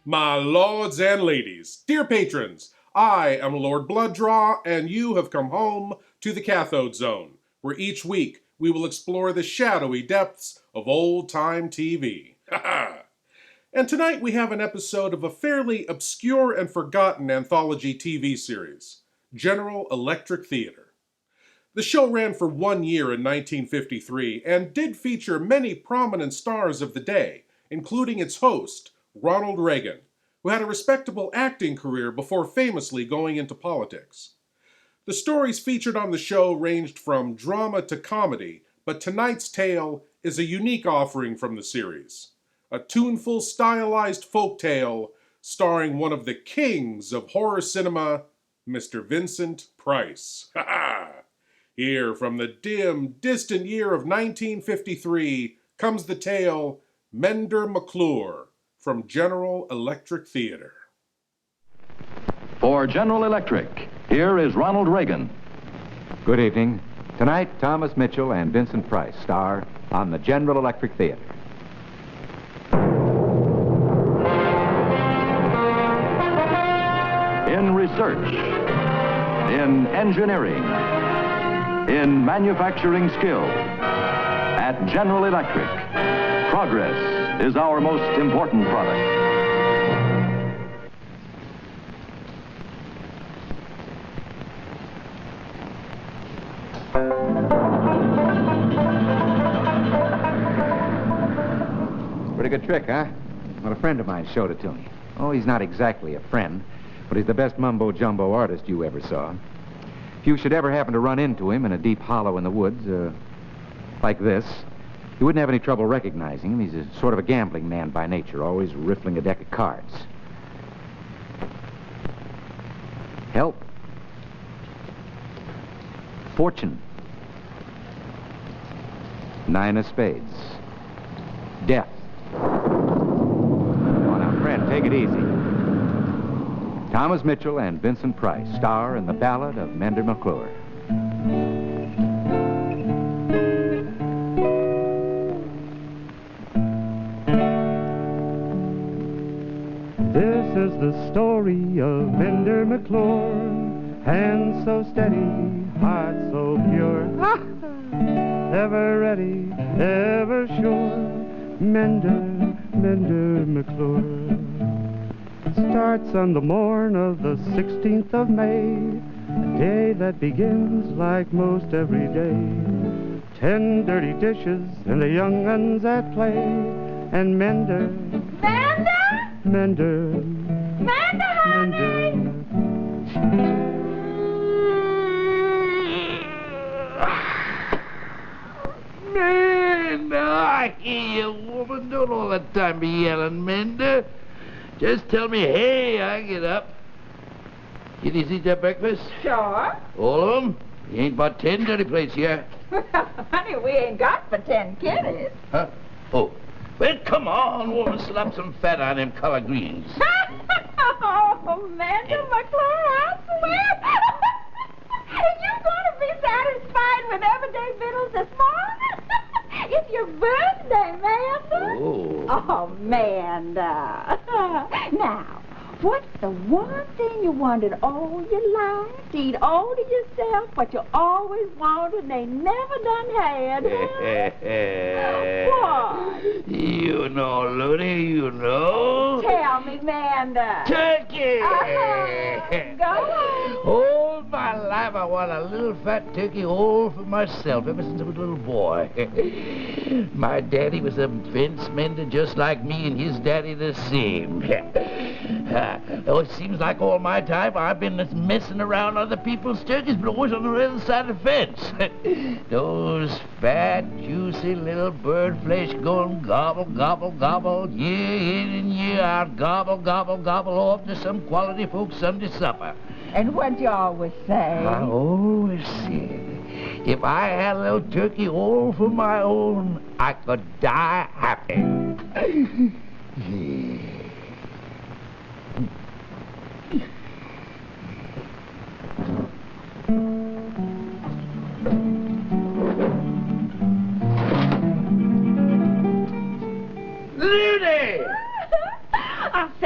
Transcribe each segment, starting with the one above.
My lords and ladies, dear patrons, I am Lord Blood-Rah, and you have come home to the Cathode Zone, where each week we will explore the shadowy depths of old-time TV. And tonight we have an episode of a fairly obscure and forgotten anthology TV series, General Electric Theater. The show ran for 1 year in 1953 and did feature many prominent stars of the day, including its host, Ronald Reagan, who had a respectable acting career before famously going into politics. The stories featured on the show ranged from drama to comedy, but tonight's tale is a unique offering from the series. A tuneful, stylized folk tale starring one of the kings of horror cinema, Mr. Vincent Price. Here, from the dim, distant year of 1953, comes the tale Mender, McLure, from General Electric Theater. For General Electric, here is Ronald Reagan. Good evening. Tonight, Thomas Mitchell and Vincent Price star on the General Electric Theater. In research, in engineering, in manufacturing skill, at General Electric, progress is our most important product. Pretty good trick, huh? Well, a friend of mine showed it to me. Oh, he's not exactly a friend, but he's the best mumbo-jumbo artist you ever saw. If you should ever happen to run into him in a deep hollow in the woods, like this, you wouldn't have any trouble recognizing him. He's a sort of a gambling man by nature, always riffling a deck of cards. Help. Fortune. 9 of spades. Death. Come on now, friend, take it easy. Thomas Mitchell and Vincent Price star in the ballad of Mender, McLure. This is the story of Mender, McLure, hands so steady, heart so pure. Ever ready, ever sure, Mender, McLure. Starts on the morn of the 16th of May, a day that begins like most every day. 10 dirty dishes and the young uns at play, and Mender, Mender, honey! Mender, I hear you, woman. Don't all the time be yelling, Mender. Just tell me, hey, I get up. Kiddies eat their breakfast? Sure. All of them? You ain't about 10 dirty plates here. Honey, we ain't got but 10 kiddies. Huh? Oh. Well, come on, woman, slap some fat on them collard greens. Oh, Mender, McLure, I swear. Are you going to be satisfied with everyday victuals this morning? It's your birthday, Mender. Oh. Oh, Mender. Now, what's the one thing you wanted all your life? To eat all to yourself, what you always wanted and they never done had? What? You know, Looney, you know. Tell me, Mender. Turkey! Go on. All my life I want a little fat turkey all for myself, ever since I was a little boy. My daddy was a fence mender just like me, and his daddy the same. Oh, it seems like all my time I've been just messing around other people's turkeys, but always on the other side of the fence. Those fat, juicy little bird flesh going gobble, gobble, gobble, year in and year out, gobble, gobble, gobble off to some quality folks Sunday supper. And what'd you always say? I always said, if I had a little turkey all for my own, I could die happy. I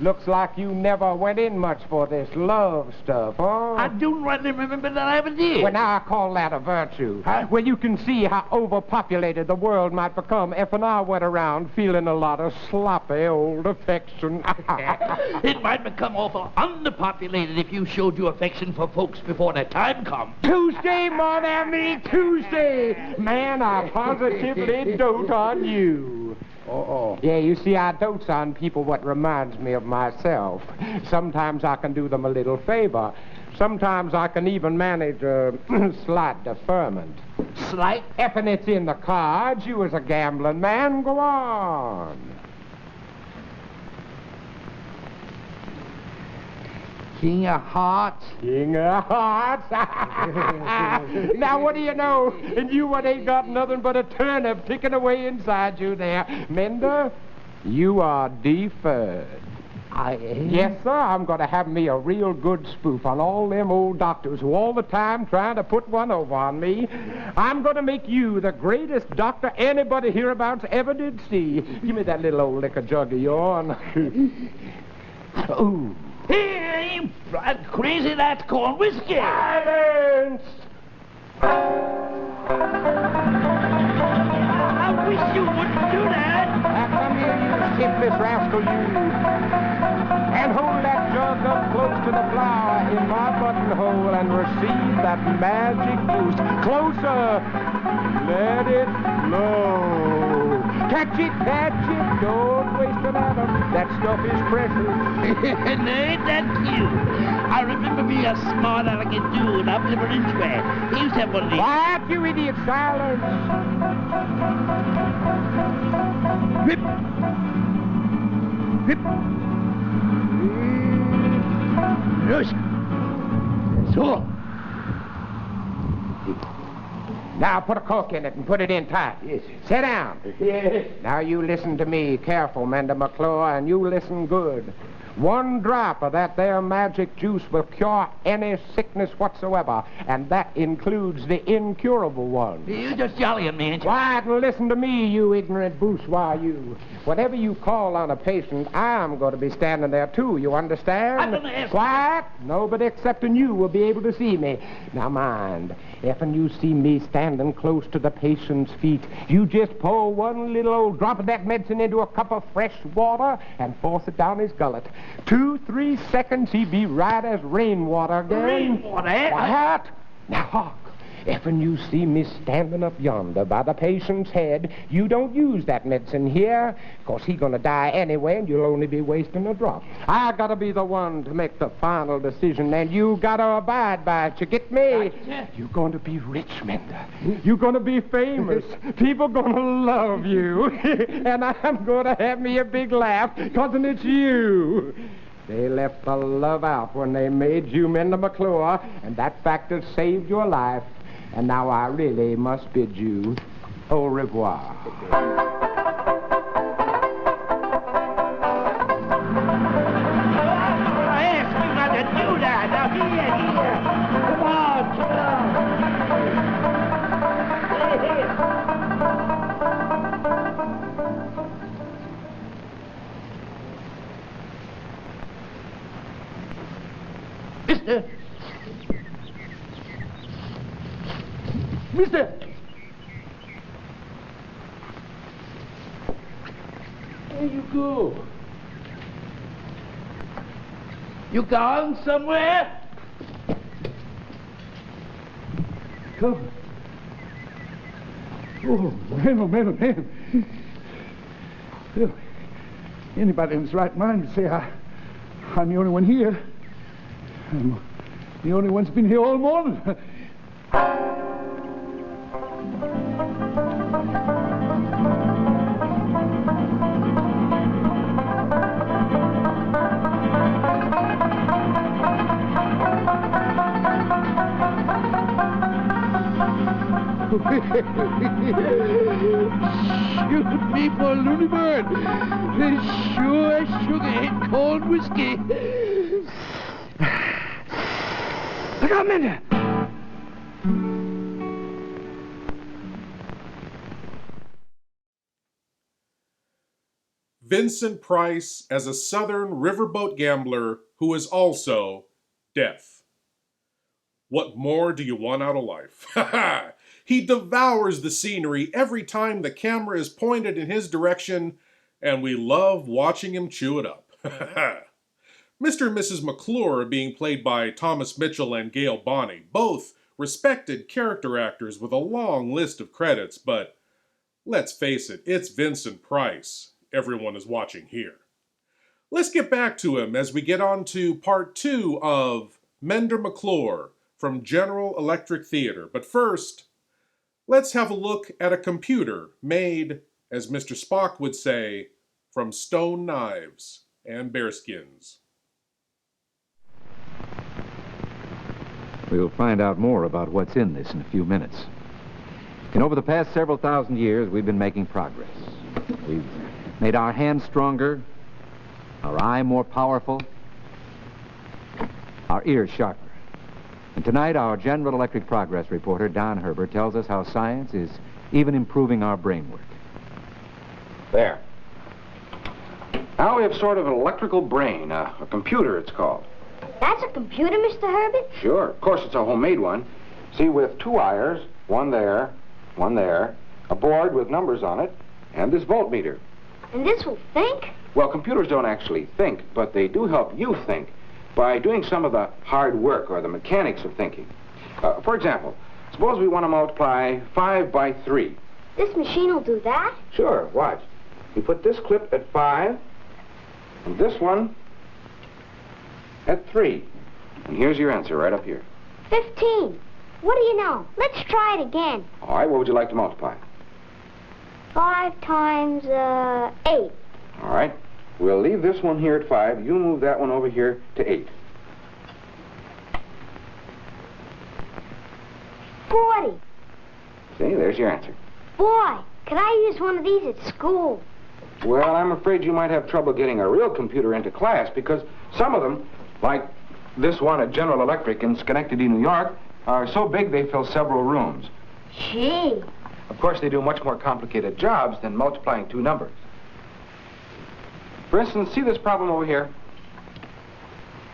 Looks like you never went in much for this love stuff, huh? I don't rightly remember that I ever did. Well, now I call that a virtue. Huh? Well, you can see how overpopulated the world might become if and I went around feeling a lot of sloppy old affection. It might become awful underpopulated if you showed your affection for folks before their time comes. Tuesday, mon ami, Tuesday. Man, I positively dote on you. Oh. Yeah, you see, I dote on people what reminds me of myself. Sometimes I can do them a little favor. Sometimes I can even manage a slight deferment. Slight? Effing it's in the cards. You as a gambling man, go on. King of Hearts? King of Hearts. Now, what do you know? And you what ain't got nothing but a turnip ticking away inside you there. Mender, you are deferred. I am? Yes, sir. I'm going to have me a real good spoof on all them old doctors who all the time trying to put one over on me. I'm going to make you the greatest doctor anybody hereabouts ever did see. Give me that little old liquor jug of yours. Ooh. Hey, you blood crazy, that's called whiskey. Silence! I wish you wouldn't do that. Now come here, you shiftless rascal, you. And hold that jug up close to the flower in my buttonhole and receive that magic juice. Closer. Let it flow. Catch it, don't waste an atom. That stuff is precious. And ain't that cute? I remember being a smart, elegant dude up Liver Ridgeway. He used to have one of these. Quiet, you idiot, silence. Rip. Rip. Yes. So. Now put a cork in it and put it in tight. Yes. Sit down. Yes. Now you listen to me careful, Mender McLure, and you listen good. 1 drop of that there magic juice will cure any sickness whatsoever, and that includes the incurable one. You just jollying me, ain't you? Quiet and listen to me, you ignorant bourgeois, you. Whenever you call on a patient, I'm going to be standing there, too, you understand? I'm gonna ask- Quiet! Nobody excepting you will be able to see me. Now, mind, if you see me standing close to the patient's feet, you just pour 1 little old drop of that medicine into a cup of fresh water and force it down his gullet. 2-3 seconds, he be right as rainwater again. Rainwater, eh? Quiet! Now, hark. If you see me standing up yonder by the patient's head, you don't use that medicine here, 'cause he's going to die anyway, and you'll only be wasting a drop. I got to be the one to make the final decision, and you got to abide by it. You get me? Gotcha. You're going to be rich, Mender. You're going to be famous. People going to love you. And I'm going to have me a big laugh, 'cause it's you. They left the love out when they made you Mender McLure, and that fact has saved your life. And now I really must bid you au revoir. Yes, we got to do that. Now, here. Come on. Mister! Mister! Where you go? You gone somewhere? Come. Oh, man. Well, anybody in his right mind would say I'm the only one here. I'm the only one's been here all morning. Shoot me for a loony bird. It's sure sugar hit cold whiskey. Look out, Mender! Vincent Price as a southern riverboat gambler who is also deaf. What more do you want out of life? He devours the scenery every time the camera is pointed in his direction, and we love watching him chew it up. Mr. and Mrs. McLure being played by Thomas Mitchell and Gail Bonney, both respected character actors with a long list of credits, but let's face it, it's Vincent Price everyone is watching here. Let's get back to him as we get on to part 2 of Mender McLure from General Electric Theater. But first, let's have a look at a computer made, as Mr. Spock would say, from stone knives and bearskins. We'll find out more about what's in this in a few minutes. And over the past several thousand years, we've been making progress. We've made our hands stronger, our eye more powerful, our ears sharper. And tonight, our General Electric Progress reporter, Don Herbert, tells us how science is even improving our brain work. There. Now we have sort of an electrical brain, a computer it's called. That's a computer, Mr. Herbert? Sure, of course it's a homemade one. See, with 2 wires, one there, a board with numbers on it, and this voltmeter. And this will think? Well, computers don't actually think, but they do help you think by doing some of the hard work or the mechanics of thinking. For example, suppose we want to multiply 5 by 3. This machine will do that? Sure, watch. You put this clip at 5, and this one at 3. And here's your answer right up here. 15. What do you know? Let's try it again. All right, what would you like to multiply? 5 times 8. All right. We'll leave this one here at 5. You move that one over here to 8. 40. See, there's your answer. Boy, could I use one of these at school? Well, I'm afraid you might have trouble getting a real computer into class because some of them, like this one at General Electric in Schenectady, New York, are so big they fill several rooms. Gee. Of course, they do much more complicated jobs than multiplying 2 numbers. For instance, see this problem over here?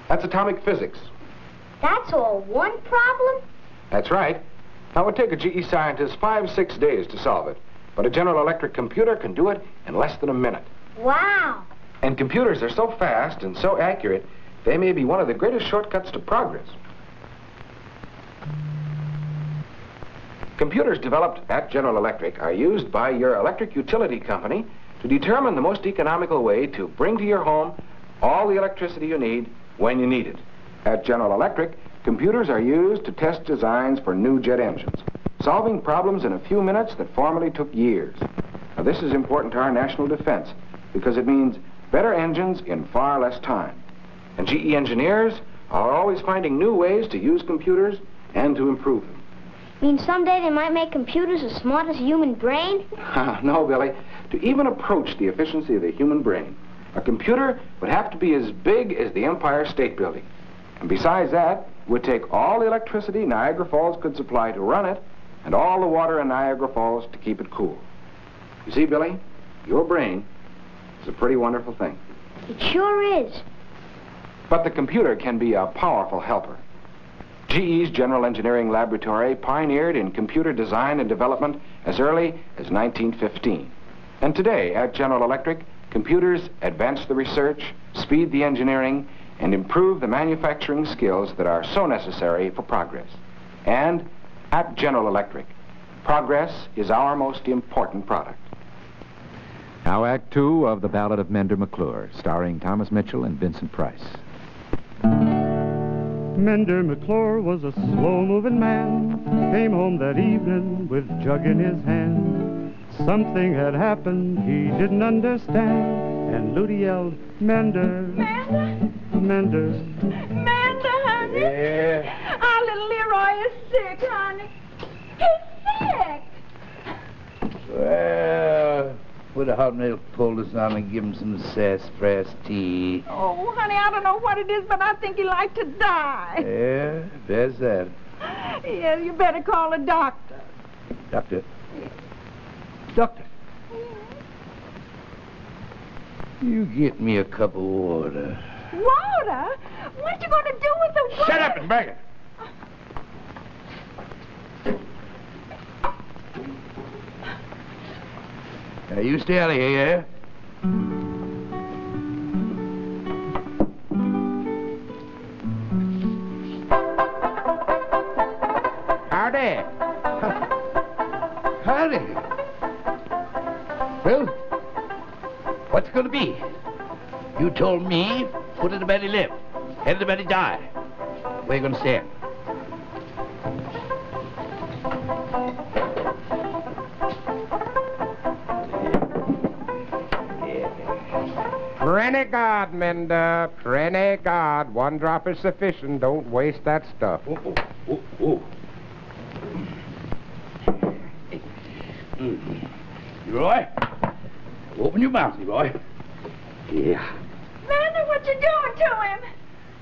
That's atomic physics. That's all one problem? That's right. Now, it would take a GE scientist 5-6 days to solve it, but a General Electric computer can do it in less than a minute. Wow. And computers are so fast and so accurate, they may be one of the greatest shortcuts to progress. Computers developed at General Electric are used by your electric utility company to determine the most economical way to bring to your home all the electricity you need when you need it. At General Electric, computers are used to test designs for new jet engines, solving problems in a few minutes that formerly took years. Now, this is important to our national defense because it means better engines in far less time. And GE engineers are always finding new ways to use computers and to improve them. Mean someday they might make computers as smart as a human brain? No, Billy. To even approach the efficiency of the human brain, a computer would have to be as big as the Empire State Building. And besides that, it would take all the electricity Niagara Falls could supply to run it and all the water in Niagara Falls to keep it cool. You see, Billy, your brain is a pretty wonderful thing. It sure is. But the computer can be a powerful helper. GE's General Engineering Laboratory pioneered in computer design and development as early as 1915. And today, at General Electric, computers advance the research, speed the engineering, and improve the manufacturing skills that are so necessary for progress. And at General Electric, progress is our most important product. Now, Act 2 of The Ballad of Mender McLure, starring Thomas Mitchell and Vincent Price. Mender McLure was a slow-moving man, came home that evening with jug in his hand. Something had happened he didn't understand, and Ludy yelled, Mender, Mender? Mender. Mender, honey? Yeah? Our little Leroy is sick, honey. He's sick. Well, put a hot milk poultice on and give him some sassafras tea. Oh, honey, I don't know what it is, but I think he'd like to die. Yeah, there's that. Yeah, you better call a doctor. Doctor. Doctor. You get me a cup of water. Water? What you gonna do with the water? Shut up and bag it. Now, you stay out of here, yeah? Howdy. Howdy. Well, what's it gonna be? You told me, foot of the belly live, head of the belly die. Where you gonna stand? Pray God, Mender. Pray God. One drop is sufficient. Don't waste that stuff. Leroy, open your mouth, Leroy. Yeah. Mender, what you doing to him?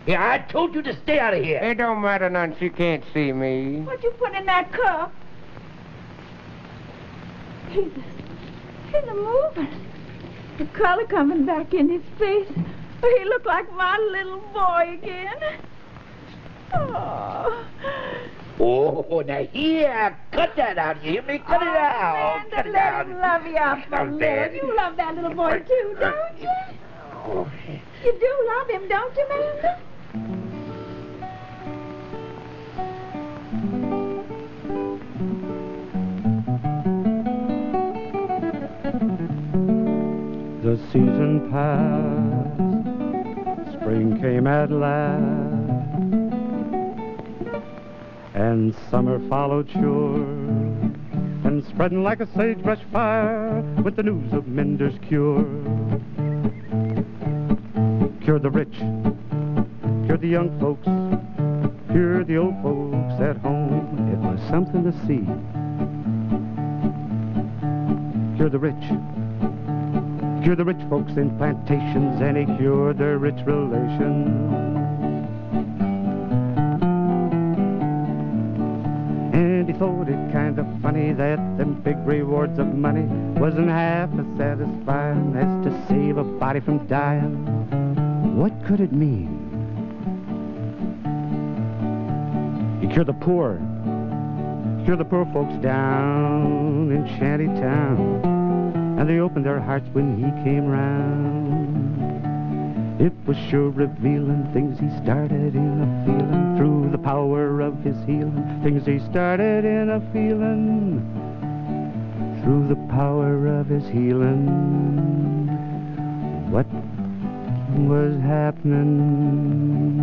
Yeah, I told you to stay out of here. It don't matter none. She can't see me. What you put in that cup? He's a moving. The color coming back in his face. He looked like my little boy again. Oh. Oh, now here, cut that out. You hear me? Cut it out. Mender, Cut it let out. him love you up a little. You love that little boy too, don't you? Oh. You do love him, don't you, Mender? The season passed, spring came at last, and summer followed sure, and spreading like a sagebrush fire with the news of Mender's cure. Cure the rich, cure the young folks, cure the old folks at home. It was something to see. Cure the rich folks in plantations, and he cured their rich relations. And he thought it kind of funny that them big rewards of money wasn't half as satisfying as to save a body from dying. What could it mean? He cured the poor folks down in shanty town, and they opened their hearts when he came round. It was sure revealing things he started in a feeling through the power of his healing. Things he started in a feeling through the power of his healing. What was happening?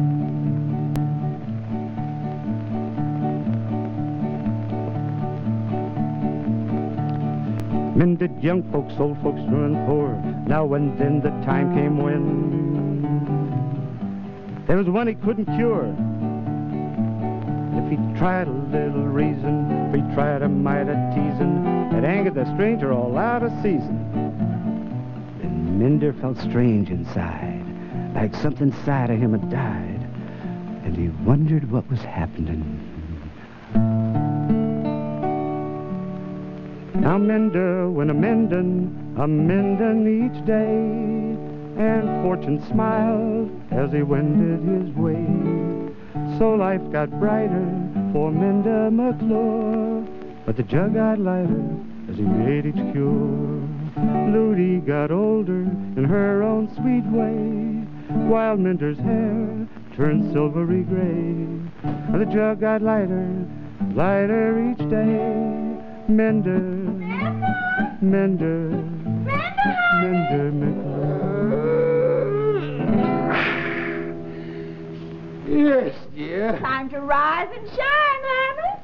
Mended young folks, old folks, and poor. Now and then the time came when there was one he couldn't cure. If he tried a little reason, if he tried a mite of teasing, it angered the stranger all out of season. Then Mender felt strange inside, like something inside of him had died, and he wondered what was happening. Now Mender went a-mendin' each day, and fortune smiled as he wended his way. So life got brighter for Mender McLure, but the jug got lighter as he made each cure. Ludy got older in her own sweet way, while Mender's hair turned silvery gray. And the jug got lighter, lighter each day. Mender McLure. Yes, dear. Time to rise and shine, Hamlet.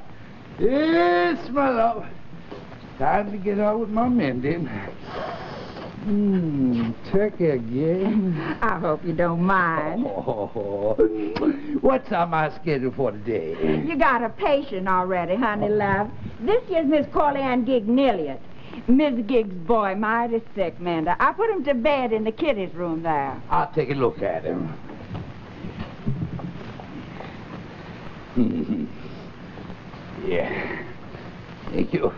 Yes, my love. Time to get on with my mending. Turkey again. I hope you don't mind. Oh, what's on my schedule for today? You got a patient already, honey love. This is Miss Corley Ann Gignilliot. Miss Gig's boy, mighty sick, Mender. I put him to bed in the kiddies' room there. I'll take a look at him. Yeah. Thank you.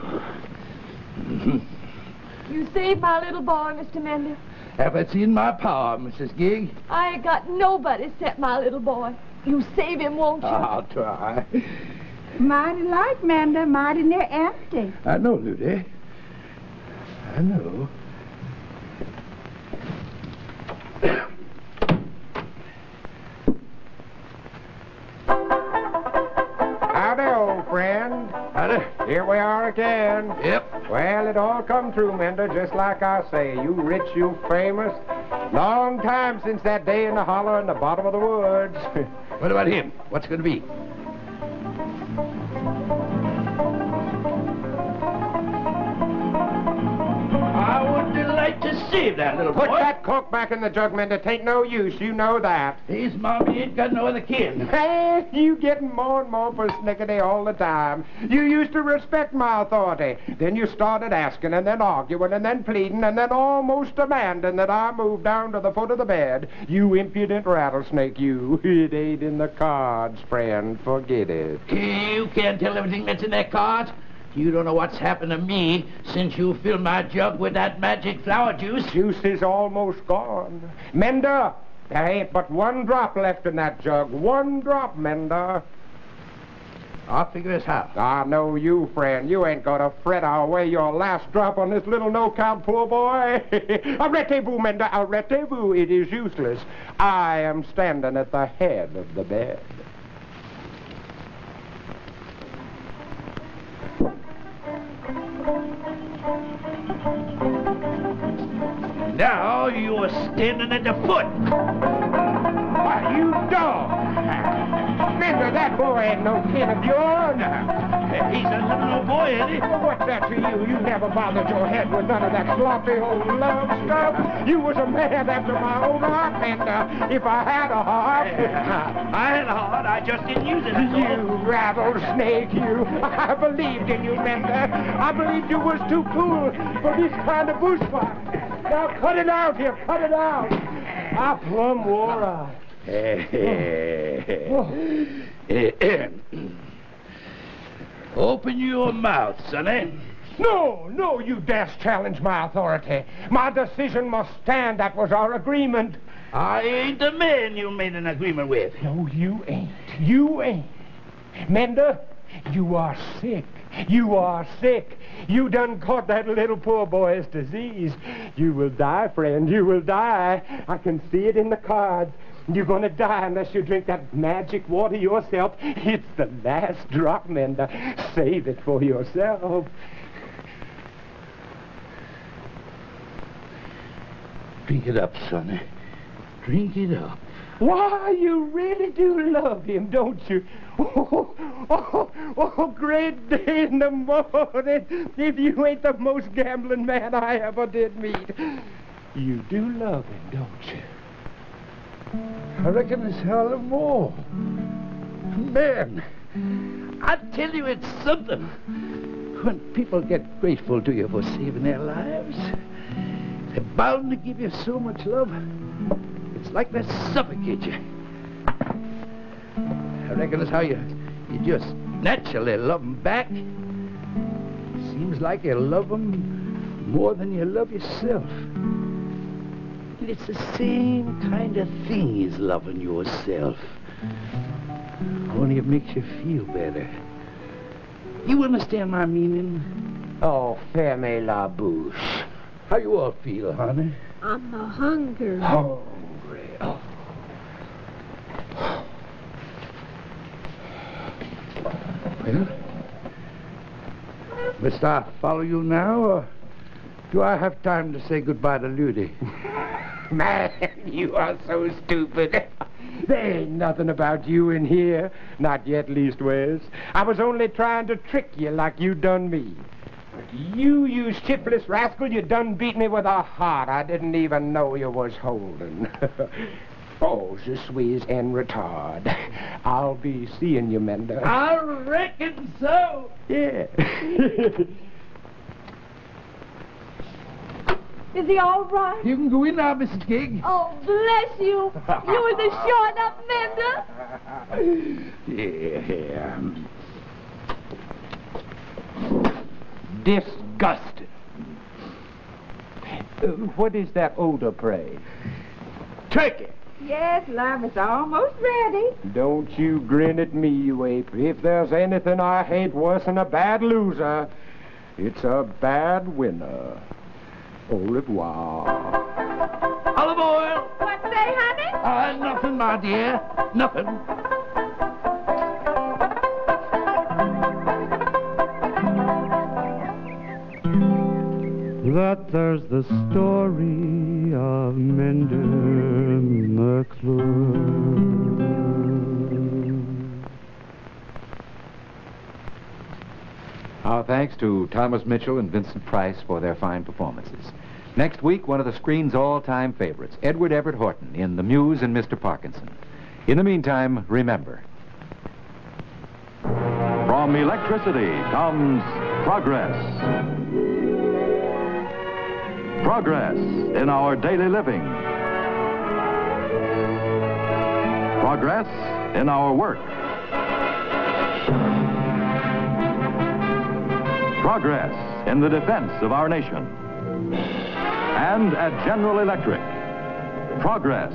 You saved my little boy, Mr. Mender. If it's in my power, Mrs. Gig, I ain't got nobody except my little boy. You save him, won't you? I'll try. Mighty like, Mender. Mighty near empty. I know, Ludy. I know. Howdy, old friend. Howdy. Here we are again. Yep. Well, it all come true, Mender, just like I say. You rich, you famous. Long time since that day in the hollow in the bottom of the woods. What about him? What's it going to be? I would delight to see that little Put boy. that cork back in the jug, Mender. Tain't no use, you know that. His mommy ain't got no other kin. Hey, you getting more and more persnickety all the time. You used to respect my authority. Then you started asking and then arguing and then pleading and then almost demanding that I move down to the foot of the bed. You impudent rattlesnake, you. It ain't in the cards, friend. Forget it. You can't tell everything that's in that card. You don't know what's happened to me since you filled my jug with that magic flower juice. Juice is almost gone. Mender, there ain't but one drop left in that jug. One drop, Mender. I'll figure this out. I know you, friend. You ain't gonna fret away your last drop on this little no-count poor boy. Arrete-vous, Mender, arrete-vous. It is useless. I am standing at the head of the bed. Now you are standing at the foot. Why, you dog! Mender, that boy ain't no kin of yours. He's a little old boy, ain't he? Well, what's that to you? You never bothered your head with none of that sloppy old love stuff. You was a man after my own heart, Mender. If I had a heart... I had a heart, I just didn't use it. That's all. You rattlesnake, you. I believed in you, Mender. I believed you was too cool for this kind of bushfire. Now cut it out here, cut it out. I plumb wore out. Open your mouth, sonny. No, you dare challenge my authority. My decision must stand. That was our agreement. I ain't the man you made an agreement with. No, you ain't. You ain't. Mender, you are sick. You are sick. You done caught that little poor boy's disease. You will die, friend. You will die. I can see it in the cards. You're going to die unless you drink that magic water yourself. It's the last drop, Mender. Save it for yourself. Drink it up, sonny. Drink it up. Why, you really do love him, don't you? Oh, great day in the morning, if you ain't the most gambling man I ever did meet. You do love him, don't you? I reckon it's hell of more. Man, I tell you it's something. When people get grateful to you for saving their lives, they're bound to give you so much love. It's like they suffocate you. I reckon that's how you just naturally love them back. Seems like you love them more than you love yourself. And it's the same kind of thing as loving yourself. Only it makes you feel better. You understand my meaning? Oh, ferme la bouche. How you all feel, honey? I'm hungry. Hungry. Oh. Well, must I follow you now, or do I have time to say goodbye to Ludy? Man, you are so stupid. There ain't nothing about you in here. Not yet, leastways. I was only trying to trick you like you done me. But you shiftless rascal, you done beat me with a heart I didn't even know you was holding. Oh, je suis en retard. I'll be seeing you, Mender. I reckon so. Yeah. Is he all right? You can go in now, Mrs. Gig. Oh, bless you. You was a short-up Mender. Yeah. Disgusted. What is that odor, pray? Turkey. Yes, love, it's almost ready. Don't you grin at me, you ape. If there's anything I hate worse than a bad loser, it's a bad winner. Au revoir. Olive oil. What say, honey? Nothing, my dear. Nothing. That there's the story of Mender McLure. Our thanks to Thomas Mitchell and Vincent Price for their fine performances. Next week, one of the screen's all-time favorites, Edward Everett Horton in The Muse and Mr. Parkinson. In the meantime, remember. From electricity comes progress. Progress in our daily living. Progress in our work. Progress in the defense of our nation. And at General Electric, progress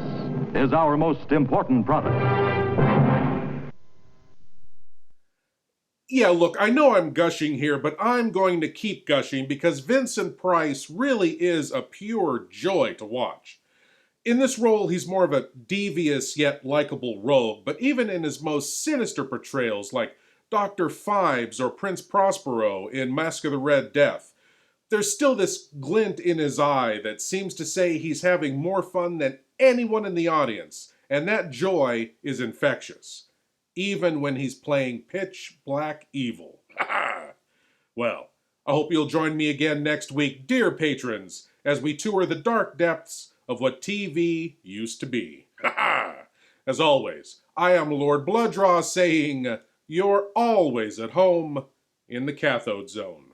is our most important product. Yeah, look, I know I'm gushing here, but I'm going to keep gushing because Vincent Price really is a pure joy to watch. In this role, he's more of a devious yet likable rogue, but even in his most sinister portrayals like Dr. Phibes or Prince Prospero in Mask of the Red Death, there's still this glint in his eye that seems to say he's having more fun than anyone in the audience, and that joy is infectious, even when he's playing pitch black evil. Well, I hope you'll join me again next week, dear patrons, as we tour the dark depths of what TV used to be. As always, I am Lord Blood-Rah saying, you're always at home in the Cathode Zone.